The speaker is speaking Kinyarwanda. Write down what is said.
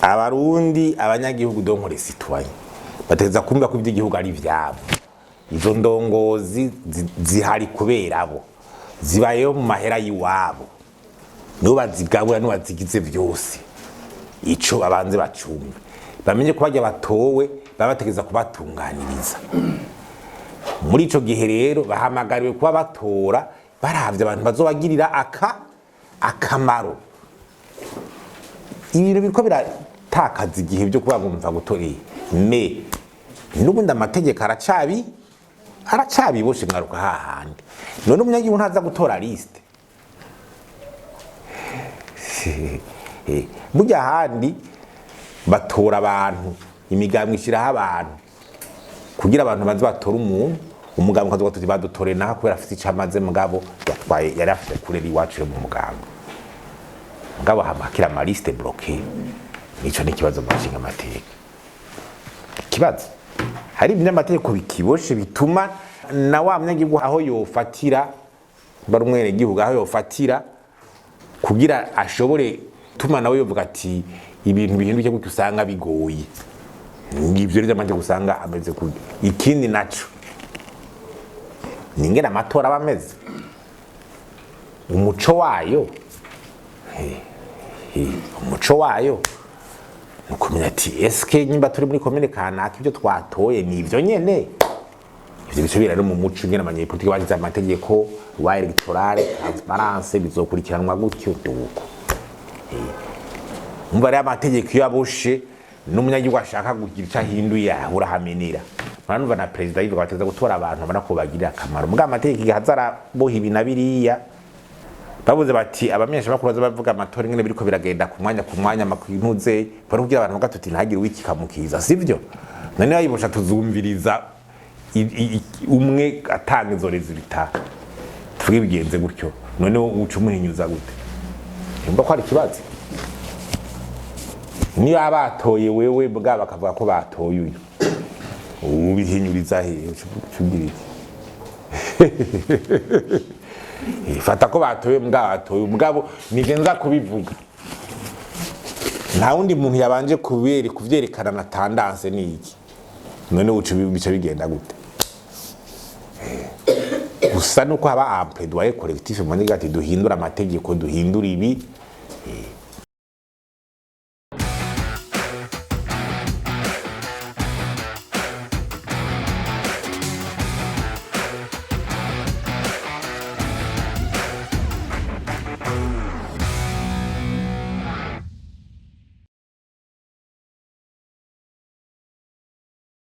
abarundi abanyagihugu donkore citoyen bateza kumva ko iby'igihugu ari vyabo. Izo ndongozi zihari kubera abo zibayeho mu mahera yiwabo nibo bazigabura no bazigize byose. Ico abanze bacumbe bamenye ko bajya batowe babategeza kubatunganiriza. Muri ico gihe rero bahamagariwe kuba batora baravye abantu bazobagirira akamaro. Ibintu biriko biratakaza igihe byo kuba ngumva gutoreye me n'ubundi amategeko aracabiboshe ngaruka hahandi. None umunyagihugu ntaza gutora liste burya handi batora abantu imigambwe ishiraho abantu kugira abantu baze batora umuntu umugambwe kazoga tuti badutore naho kubera afite icamaze mugabo yatwaye yari afite kurera iwacu mu mugambwe mugabo hamakira ama liste bloquée. Nico ni kibazo mu nshinga amateka. Kibazo hari ibinyamateko bikiboshe bituma na wa munyagihugu aho yofatira barumwere gihugu aho yofatira kugira ashobore tuma nawe yovuga ati ibintu bihinduke gutyo usanga bigoye. Ngivyo ryo amanje gusanga ameze ku ikindi naco ningena amatora bameze umuco wayo umuco wayo nukumenya ati eske nyimba turi muri komine kanaka ibyo twatoye ni ivyo nyene. Ivyo bisubira no mu muco ngena abanyepolitiki bagize amategeko wa electorale transparence bizokurikiranwa gutyo duko. Umva rero amategeko yaboshe n'umunyagihugu ashaka kugira icyo ahinduye urahamenera. Murumva na president yivuga bateza gutora abantu abana ko bagirira akamaro. Muga amategeko igahazara boha ibi nabiriya babuze bati abamenyesha bakuru bavuga amatora ngene biriko biragenda ku mwanya makwintuze bari kugira abantu bagatuti ntagire wiki kamukiza sivyo. None yayibosha tuzumviriza umwe atanga izo resulta tuvuge bigenze gutyo none uca umuhinyuza gute. Yumva ko ari kibazo niyo abatoye wewe bwa bakavuga ko batoye uyu ubihinyuriza he cyugiriki fata ko batoye mbwatoye umugabo nigenza kubivuga nta wundi muntu yabanje kuvyerekana na tendance niki none ucu bice bigenda gute. Gusa nuko haba un plaidoyer collectif mu ndigati duhindura amategeko duhindura ibi